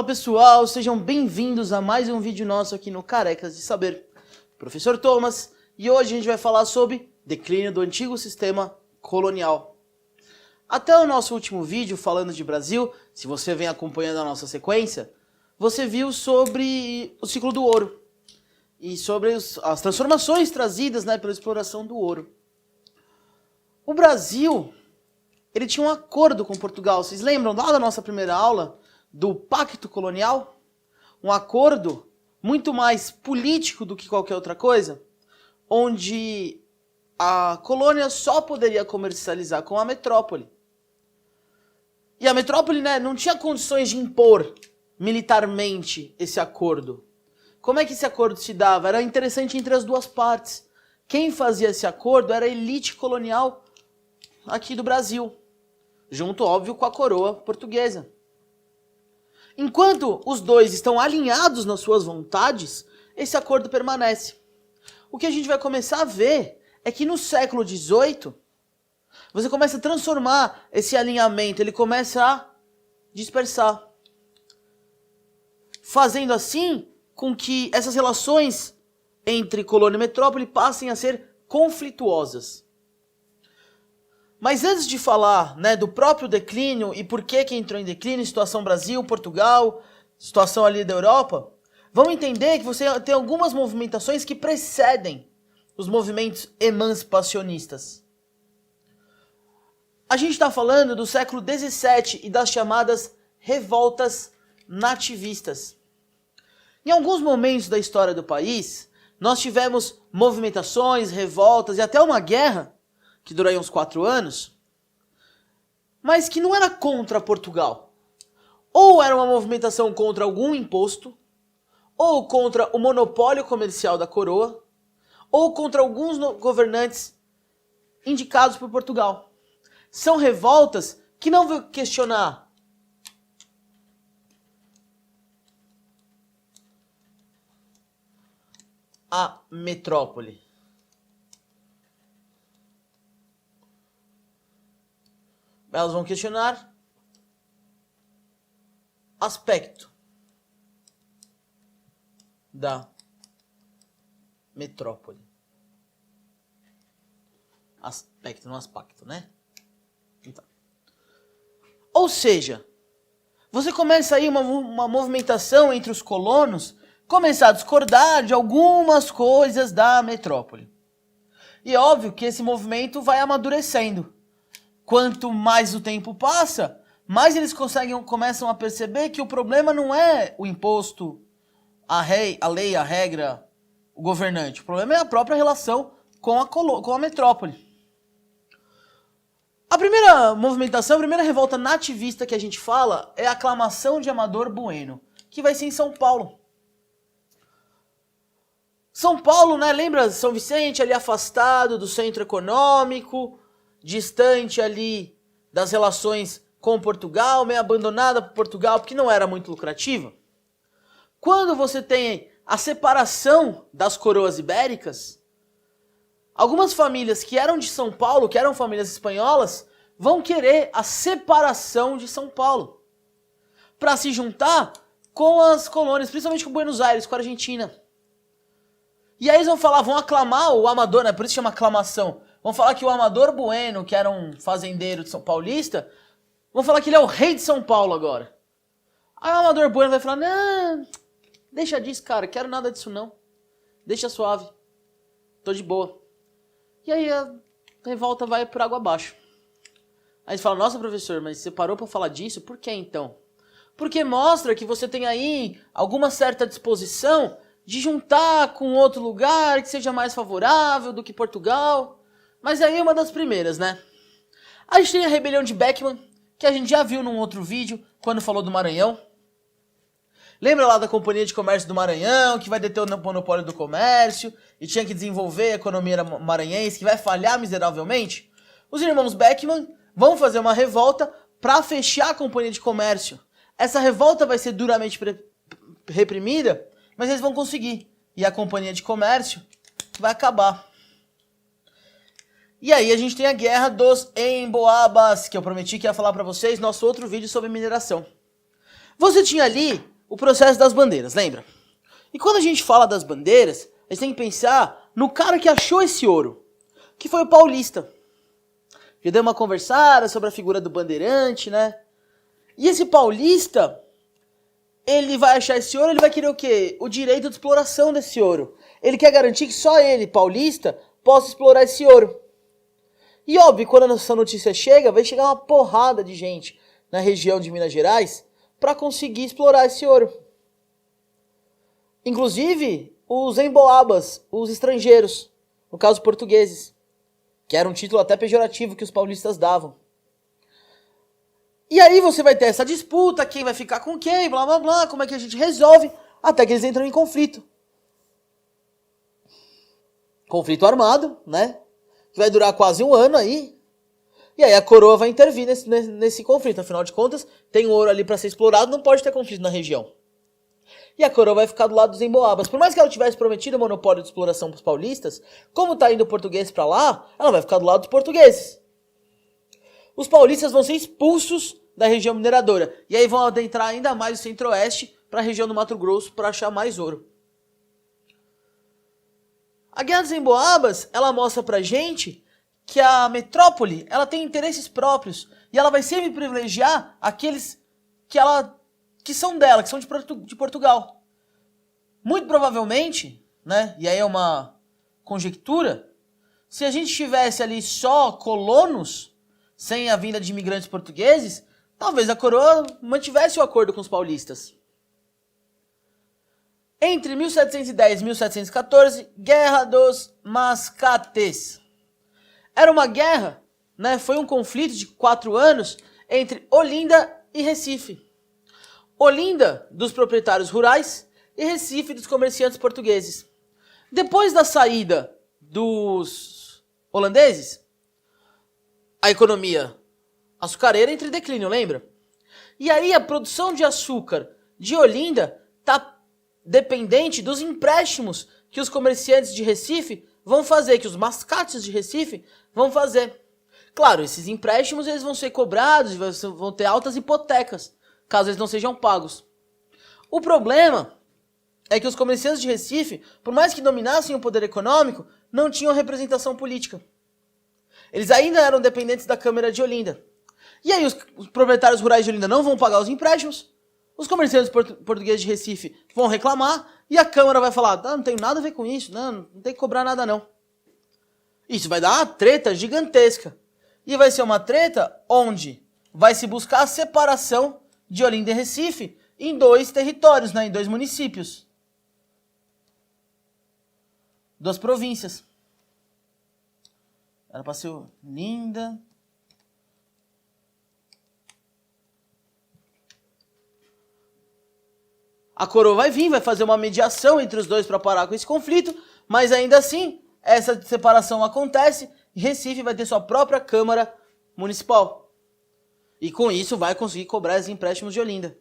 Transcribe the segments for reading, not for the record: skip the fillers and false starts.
Fala pessoal, sejam bem-vindos a mais um vídeo nosso aqui no Carecas de Saber. Professor Thomas, e hoje a gente vai falar sobre declínio do antigo sistema colonial. Até o nosso último vídeo falando de Brasil, se você vem acompanhando a nossa sequência, você viu sobre o ciclo do ouro e sobre as transformações trazidas, pela exploração do ouro. O Brasil, ele tinha um acordo com Portugal. Vocês lembram lá da nossa primeira aula do Pacto Colonial? Um acordo muito mais político do que qualquer outra coisa, onde a colônia só poderia comercializar com a metrópole. E a metrópole, não tinha condições de impor militarmente esse acordo. Como é que esse acordo se dava? Era interessante entre as duas partes. Quem fazia esse acordo era a elite colonial aqui do Brasil, junto, óbvio, com a coroa portuguesa. Enquanto os dois estão alinhados nas suas vontades, esse acordo permanece. O que a gente vai começar a ver é que no século XVIII, você começa a transformar esse alinhamento, ele começa a dispersar. Fazendo assim com que essas relações entre colônia e metrópole passem a ser conflituosas. Mas antes de falar do próprio declínio e por que entrou em declínio, situação Brasil, Portugal, situação ali da Europa, vamos entender que você tem algumas movimentações que precedem os movimentos emancipacionistas. A gente está falando do século XVII e das chamadas revoltas nativistas. Em alguns momentos da história do país, nós tivemos movimentações, revoltas e até uma guerra, que duraria uns 4 anos, mas que não era contra Portugal. Ou era uma movimentação contra algum imposto, ou contra o monopólio comercial da coroa, ou contra alguns governantes indicados por Portugal. São revoltas que não vão questionar a metrópole. Elas vão questionar aspecto da metrópole. Aspecto, não aspecto, Então. Ou seja, você começa aí uma movimentação entre os colonos, começar a discordar de algumas coisas da metrópole. E é óbvio que esse movimento vai amadurecendo. Quanto mais o tempo passa, mais eles começam a perceber que o problema não é o imposto, a lei, a regra, o governante. O problema é a própria relação com a metrópole. A primeira movimentação, a primeira revolta nativista que a gente fala é a aclamação de Amador Bueno, que vai ser em São Paulo. São Paulo, lembra São Vicente, ali afastado do centro econômico, distante ali das relações com Portugal, meio abandonada por Portugal, porque não era muito lucrativa. Quando você tem a separação das coroas ibéricas, algumas famílias que eram de São Paulo, que eram famílias espanholas, vão querer a separação de São Paulo para se juntar com as colônias, principalmente com Buenos Aires, com a Argentina. E aí eles vão aclamar o Amador, por isso chama aclamação. Vão falar que o Amador Bueno, que era um fazendeiro de São Paulista, vão falar que ele é o rei de São Paulo agora. Aí o Amador Bueno vai falar, não, deixa disso, cara, quero nada disso não. Deixa suave, tô de boa. E aí a revolta vai por água abaixo. Aí você fala, nossa professor, mas você parou pra falar disso? Por que então? Porque mostra que você tem aí alguma certa disposição de juntar com outro lugar que seja mais favorável do que Portugal. Mas aí é uma das primeiras, A gente tem a rebelião de Beckman, que a gente já viu num outro vídeo, quando falou do Maranhão. Lembra lá da Companhia de Comércio do Maranhão, que vai deter o monopólio do comércio, e tinha que desenvolver a economia maranhense, que vai falhar miseravelmente? Os irmãos Beckman vão fazer uma revolta para fechar a Companhia de Comércio. Essa revolta vai ser duramente reprimida, mas eles vão conseguir. E a Companhia de Comércio vai acabar. E aí a gente tem a Guerra dos Emboabas, que eu prometi que ia falar para vocês, nosso outro vídeo sobre mineração. Você tinha ali o processo das bandeiras, lembra? E quando a gente fala das bandeiras, a gente tem que pensar no cara que achou esse ouro, que foi o Paulista. Já deu uma conversada sobre a figura do bandeirante, né? E esse Paulista, ele vai achar esse ouro, ele vai querer o quê? O direito de exploração desse ouro. Ele quer garantir que só ele, Paulista, possa explorar esse ouro. E óbvio, quando essa notícia chega, vai chegar uma porrada de gente na região de Minas Gerais para conseguir explorar esse ouro. Inclusive, os emboabas, os estrangeiros, no caso portugueses, que era um título até pejorativo que os paulistas davam. E aí você vai ter essa disputa, quem vai ficar com quem, blá blá blá, como é que a gente resolve, até que eles entram em conflito. Conflito armado, né? Que vai durar quase um ano aí. E aí a coroa vai intervir nesse conflito. Afinal de contas, tem ouro ali para ser explorado, não pode ter conflito na região. E a coroa vai ficar do lado dos emboabas. Por mais que ela tivesse prometido o monopólio de exploração para os paulistas, como tá indo o português para lá, ela vai ficar do lado dos portugueses. Os paulistas vão ser expulsos da região mineradora. E aí vão adentrar ainda mais o centro-oeste para a região do Mato Grosso para achar mais ouro. A Guerra dos Emboabas, ela mostra pra gente que a metrópole, ela tem interesses próprios e ela vai sempre privilegiar aqueles que são dela, que são de Portugal. Muito provavelmente, né, e aí é uma conjectura, se a gente tivesse ali só colonos, sem a vinda de imigrantes portugueses, talvez a coroa mantivesse o acordo com os paulistas. Entre 1710 e 1714, Guerra dos Mascates. Era uma guerra, né? Foi um conflito de 4 anos entre Olinda e Recife. Olinda, dos proprietários rurais, e Recife, dos comerciantes portugueses. Depois da saída dos holandeses, a economia açucareira entra em declínio, lembra? E aí a produção de açúcar de Olinda está dependente dos empréstimos que os comerciantes de Recife vão fazer, que os mascates de Recife vão fazer. Claro, esses empréstimos eles vão ser cobrados, vão ter altas hipotecas, caso eles não sejam pagos. O problema é que os comerciantes de Recife, por mais que dominassem o poder econômico, não tinham representação política. Eles ainda eram dependentes da Câmara de Olinda. E aí os proprietários rurais de Olinda não vão pagar os empréstimos, os comerciantes portugueses de Recife vão reclamar e a Câmara vai falar, não tem nada a ver com isso, não tem que cobrar nada não. Isso vai dar uma treta gigantesca. E vai ser uma treta onde vai se buscar a separação de Olinda e Recife em 2 territórios, né, em 2 municípios. 2 províncias. Era para ser Olinda... A coroa vai vir, vai fazer uma mediação entre os dois para parar com esse conflito, mas ainda assim, essa separação acontece e Recife vai ter sua própria Câmara Municipal. E com isso vai conseguir cobrar os empréstimos de Olinda.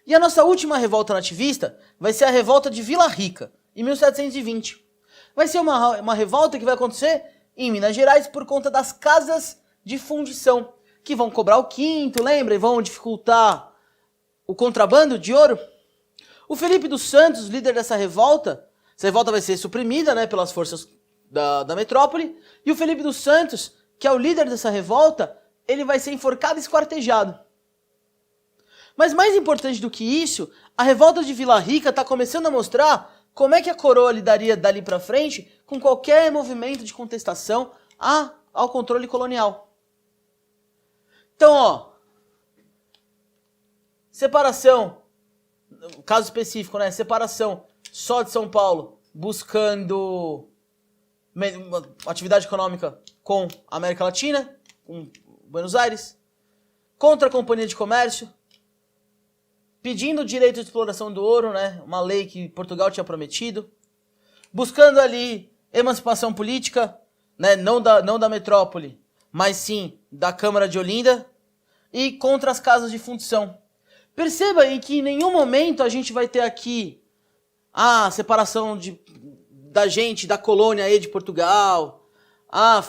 E a nossa última revolta nativista vai ser a revolta de Vila Rica, em 1720. Vai ser uma revolta que vai acontecer em Minas Gerais por conta das casas de fundição, que vão cobrar o quinto, lembra? E vão dificultar o contrabando de ouro. O Felipe dos Santos, líder dessa revolta, essa revolta vai ser suprimida, né, pelas forças da metrópole, e o Felipe dos Santos, que é o líder dessa revolta, ele vai ser enforcado e esquartejado. Mas mais importante do que isso, a revolta de Vila Rica está começando a mostrar como é que a coroa lidaria dali para frente com qualquer movimento de contestação ao controle colonial. Então, ó, separação, caso específico, né? Separação só de São Paulo, buscando uma atividade econômica com a América Latina, com Buenos Aires, contra a Companhia de Comércio, pedindo o direito de exploração do ouro, né? Uma lei que Portugal tinha prometido, buscando ali emancipação política, né? Não da metrópole, mas sim da Câmara de Olinda, e contra as casas de fundição. Perceba aí que em nenhum momento a gente vai ter aqui a separação da gente, da colônia aí de Portugal,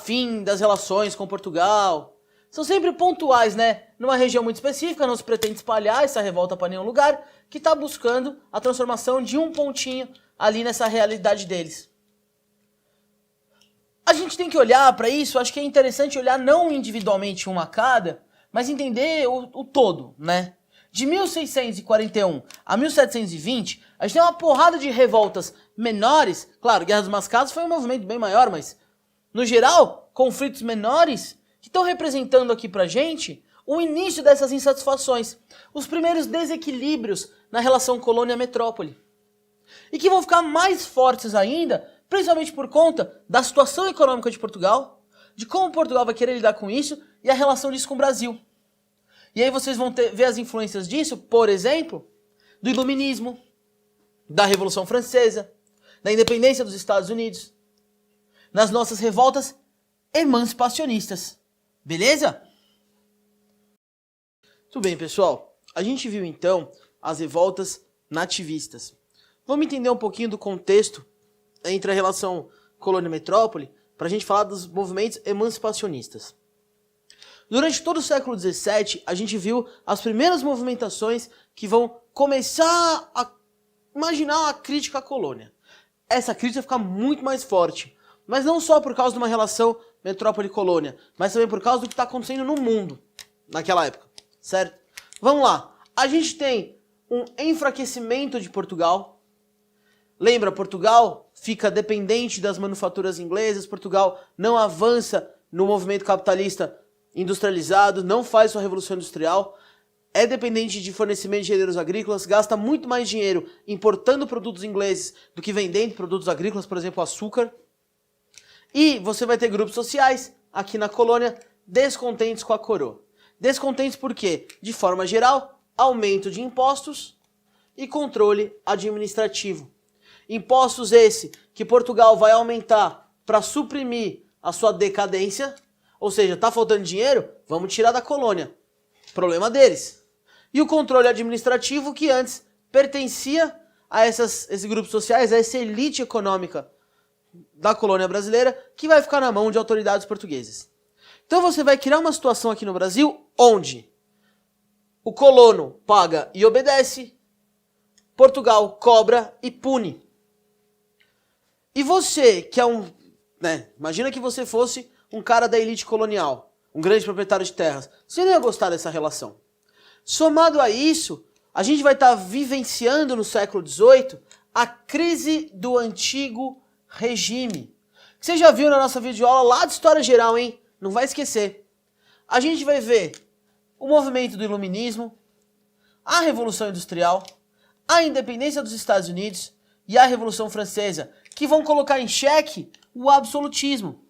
fim das relações com Portugal. São sempre pontuais, né? Numa região muito específica, não se pretende espalhar essa revolta para nenhum lugar, que está buscando a transformação de um pontinho ali nessa realidade deles. A gente tem que olhar para isso, acho que é interessante olhar não individualmente uma a cada, mas entender o todo, né? De 1641 a 1720, a gente tem uma porrada de revoltas menores. Claro, Guerra dos Mascados foi um movimento bem maior, mas, no geral, conflitos menores que estão representando aqui pra gente o início dessas insatisfações, os primeiros desequilíbrios na relação colônia-metrópole. E que vão ficar mais fortes ainda, principalmente por conta da situação econômica de Portugal, de como Portugal vai querer lidar com isso e a relação disso com o Brasil. E aí vocês vão ver as influências disso, por exemplo, do Iluminismo, da Revolução Francesa, da independência dos Estados Unidos, nas nossas revoltas emancipacionistas. Beleza? Tudo bem, pessoal. A gente viu então as revoltas nativistas. Vamos entender um pouquinho do contexto entre a relação colônia-metrópole para a gente falar dos movimentos emancipacionistas. Durante todo o século XVII, a gente viu as primeiras movimentações que vão começar a imaginar uma crítica à colônia. Essa crítica vai ficar muito mais forte, mas não só por causa de uma relação metrópole-colônia, mas também por causa do que está acontecendo no mundo naquela época, certo? Vamos lá. A gente tem um enfraquecimento de Portugal. Lembra, Portugal fica dependente das manufaturas inglesas, Portugal não avança no movimento capitalista industrializado, não faz sua revolução industrial, é dependente de fornecimento de gêneros agrícolas, gasta muito mais dinheiro importando produtos ingleses do que vendendo produtos agrícolas, por exemplo, açúcar. E você vai ter grupos sociais aqui na colônia descontentes com a coroa. Descontentes por quê? De forma geral, aumento de impostos e controle administrativo. Impostos esse que Portugal vai aumentar para suprimir a sua decadência, ou seja, tá faltando dinheiro? Vamos tirar da colônia. Problema deles. E o controle administrativo que antes pertencia a esses grupos sociais, a essa elite econômica da colônia brasileira, que vai ficar na mão de autoridades portuguesas. Então você vai criar uma situação aqui no Brasil onde o colono paga e obedece, Portugal cobra e pune. E você, que é imagina que você fosse um cara da elite colonial, um grande proprietário de terras, você não ia gostar dessa relação. Somado a isso, a gente vai estar vivenciando no século XVIII a crise do antigo regime. Você já viu na nossa videoaula lá de História Geral, hein? Não vai esquecer. A gente vai ver o movimento do Iluminismo, a Revolução Industrial, a independência dos Estados Unidos e a Revolução Francesa, que vão colocar em xeque o absolutismo.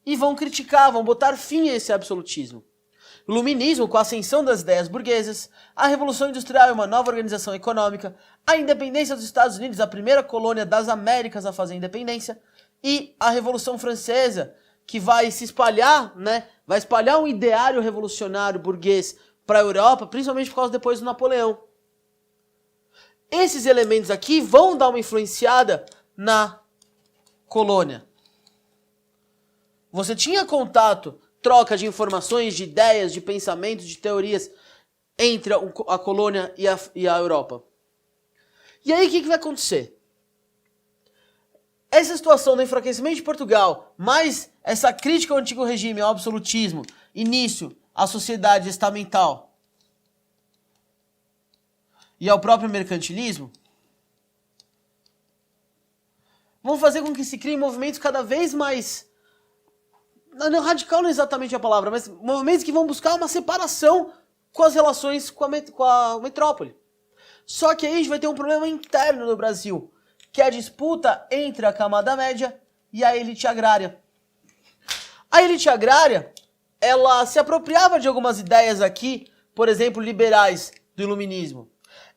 E vão criticar, vão botar fim a esse absolutismo. O Iluminismo, com a ascensão das ideias burguesas, a Revolução Industrial e uma nova organização econômica, a independência dos Estados Unidos, a primeira colônia das Américas a fazer independência, e a Revolução Francesa, que vai se espalhar, vai espalhar um ideário revolucionário burguês para a Europa, principalmente por causa depois do Napoleão. Esses elementos aqui vão dar uma influenciada na colônia. Você tinha contato, troca de informações, de ideias, de pensamentos, de teorias entre a colônia e a Europa. E aí o que vai acontecer? Essa situação do enfraquecimento de Portugal, mais essa crítica ao antigo regime, ao absolutismo, início à sociedade estamental e ao próprio mercantilismo, vão fazer com que se criem movimentos cada vez mais... Não, radical não é exatamente a palavra, mas movimentos que vão buscar uma separação com as relações com a metrópole. Só que aí a gente vai ter um problema interno no Brasil, que é a disputa entre a camada média e a elite agrária. A elite agrária, ela se apropriava de algumas ideias aqui, por exemplo, liberais do Iluminismo.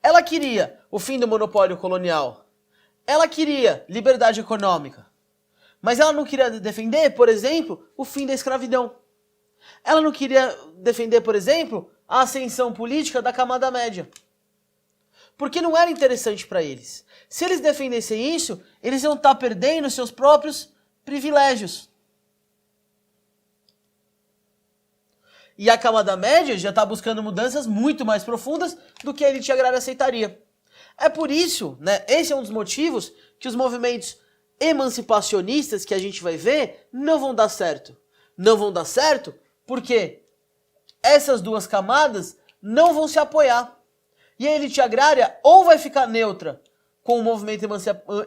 Ela queria o fim do monopólio colonial. Ela queria liberdade econômica. Mas ela não queria defender, por exemplo, o fim da escravidão. Ela não queria defender, por exemplo, a ascensão política da camada média. Porque não era interessante para eles. Se eles defendessem isso, eles iam estar perdendo seus próprios privilégios. E a camada média já está buscando mudanças muito mais profundas do que a elite agrária aceitaria. É por isso, né, esse é um dos motivos que os movimentos emancipacionistas que a gente vai ver não vão dar certo. Não vão dar certo porque essas duas camadas não vão se apoiar. E a elite agrária ou vai ficar neutra com o movimento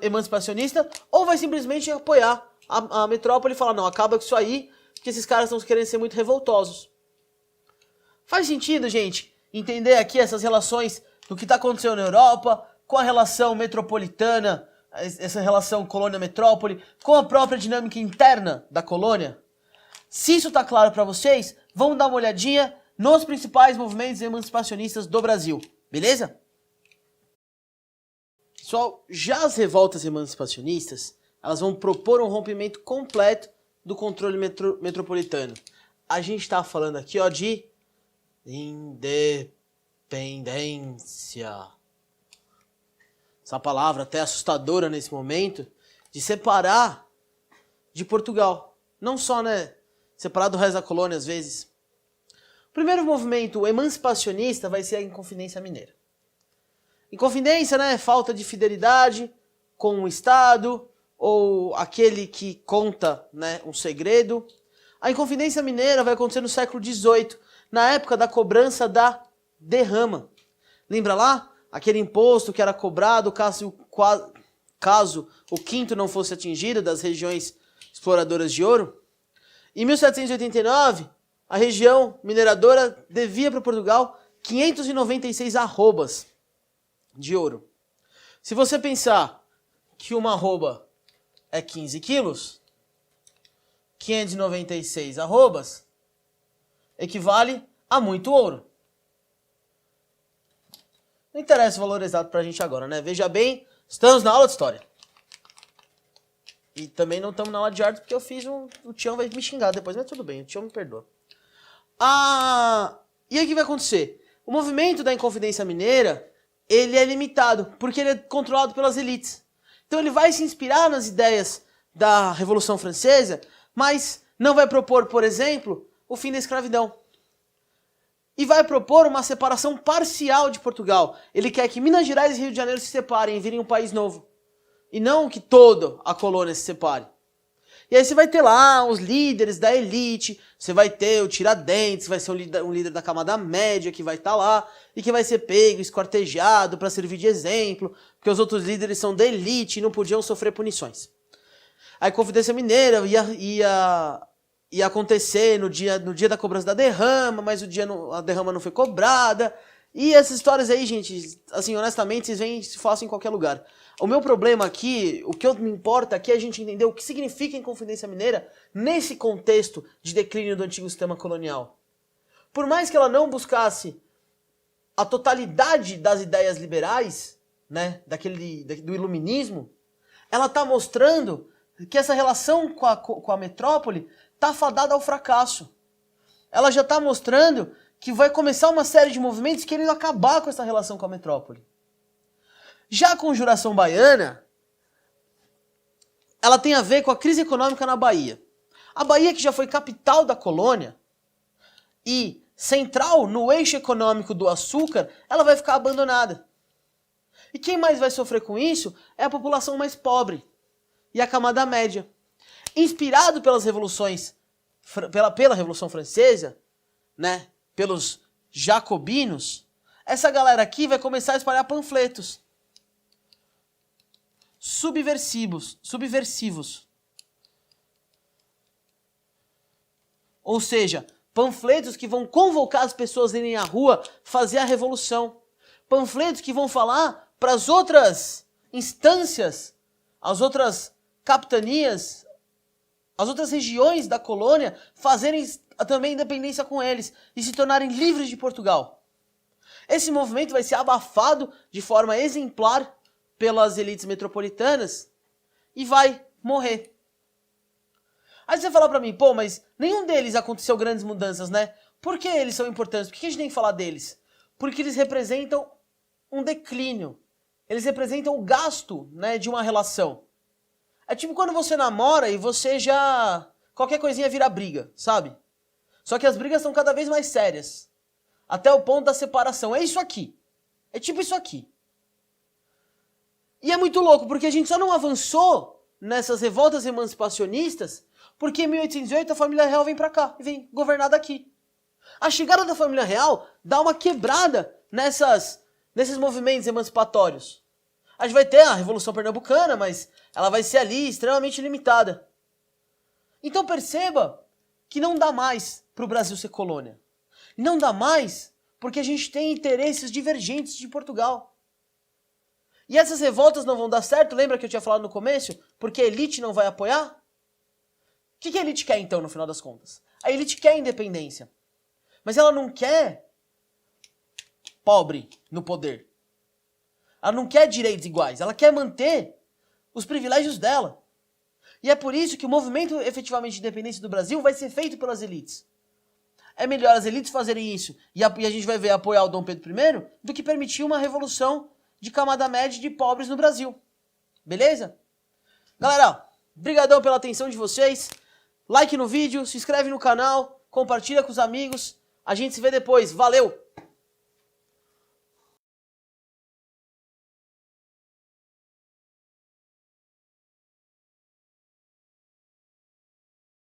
emancipacionista ou vai simplesmente apoiar a metrópole e falar, não, acaba com isso aí, porque esses caras estão querendo ser muito revoltosos. Faz sentido, gente, entender aqui essas relações do que está acontecendo na Europa, com a relação metropolitana, essa relação colônia-metrópole, com a própria dinâmica interna da colônia? Se isso está claro para vocês, vamos dar uma olhadinha nos principais movimentos emancipacionistas do Brasil, beleza? Pessoal, já as revoltas emancipacionistas, elas vão propor um rompimento completo do controle metropolitano. A gente está falando aqui, ó, de independência. Essa palavra até assustadora nesse momento, de separar de Portugal. Não só, né, separar do resto da colônia às vezes. O primeiro movimento emancipacionista vai ser a Inconfidência Mineira. Inconfidência, né, falta de fidelidade com o Estado, ou aquele que conta, né, um segredo. A Inconfidência Mineira vai acontecer no século XVIII, na época da cobrança da derrama. Lembra lá? Aquele imposto que era cobrado caso o quinto não fosse atingido das regiões exploradoras de ouro. Em 1789, a região mineradora devia para Portugal 596 arrobas de ouro. Se você pensar que uma arroba é 15 quilos, 596 arrobas equivale a muito ouro. Não interessa o valor exato pra gente agora, né? Veja bem, estamos na aula de história. E também não estamos na aula de arte porque eu fiz o Tião vai me xingar depois, mas tudo bem, o Tião me perdoa. E aí o que vai acontecer? O movimento da Inconfidência Mineira, ele é limitado, porque ele é controlado pelas elites. Então ele vai se inspirar nas ideias da Revolução Francesa, mas não vai propor, por exemplo, o fim da escravidão. E vai propor uma separação parcial de Portugal. Ele quer que Minas Gerais e Rio de Janeiro se separem e virem um país novo. E não que toda a colônia se separe. E aí você vai ter lá os líderes da elite, você vai ter o Tiradentes, vai ser um líder da camada média que vai estar lá e que vai ser pego, esquartejado para servir de exemplo, porque os outros líderes são da elite e não podiam sofrer punições. A Inconfidência Mineira ia acontecer no dia da cobrança da derrama, mas a derrama não foi cobrada. E essas histórias aí, gente, assim, honestamente, vocês veem se façam em qualquer lugar. O meu problema aqui, o que me importa aqui é a gente entender o que significa a Inconfidência Mineira nesse contexto de declínio do antigo sistema colonial. Por mais que ela não buscasse a totalidade das ideias liberais, né, do iluminismo, ela está mostrando que essa relação com a metrópole está fadada ao fracasso. Ela já está mostrando que vai começar uma série de movimentos querendo acabar com essa relação com a metrópole. Já a Conjuração Baiana, ela tem a ver com a crise econômica na Bahia. A Bahia, que já foi capital da colônia e central no eixo econômico do açúcar, ela vai ficar abandonada. E quem mais vai sofrer com isso é a população mais pobre e a camada média. Inspirado pelas revoluções, pela Revolução Francesa, né, pelos jacobinos, essa galera aqui vai começar a espalhar panfletos subversivos. Ou seja, panfletos que vão convocar as pessoas a irem à rua fazer a revolução. Panfletos que vão falar para as outras instâncias, as outras capitanias, as outras regiões da colônia fazerem também independência com eles e se tornarem livres de Portugal. Esse movimento vai ser abafado de forma exemplar pelas elites metropolitanas e vai morrer. Aí você fala pra mim, pô, mas nenhum deles aconteceu grandes mudanças, né? Por que eles são importantes? Por que a gente tem que falar deles? Porque eles representam um declínio. Eles representam o gasto, né, de uma relação. É tipo quando você namora e você já... qualquer coisinha vira briga, sabe? Só que as brigas estão cada vez mais sérias. Até o ponto da separação. É isso aqui. É tipo isso aqui. E é muito louco, porque a gente só não avançou nessas revoltas emancipacionistas porque em 1808 a família real vem pra cá e vem governar daqui. A chegada da família real dá uma quebrada nesses movimentos emancipatórios. A gente vai ter a Revolução Pernambucana, mas ela vai ser ali extremamente limitada. Então perceba que não dá mais para o Brasil ser colônia. Não dá mais porque a gente tem interesses divergentes de Portugal. E essas revoltas não vão dar certo, lembra que eu tinha falado no começo? Porque a elite não vai apoiar? O que a elite quer então, no final das contas? A elite quer independência. Mas ela não quer pobre no poder. Ela não quer direitos iguais. Ela quer manter os privilégios dela. E é por isso que o movimento efetivamente de independência do Brasil vai ser feito pelas elites. É melhor as elites fazerem isso e a gente vai ver apoiar o Dom Pedro I do que permitir uma revolução de camada média de pobres no Brasil. Beleza? Galera, brigadão pela atenção de vocês. Like no vídeo, se inscreve no canal, compartilha com os amigos. A gente se vê depois. Valeu!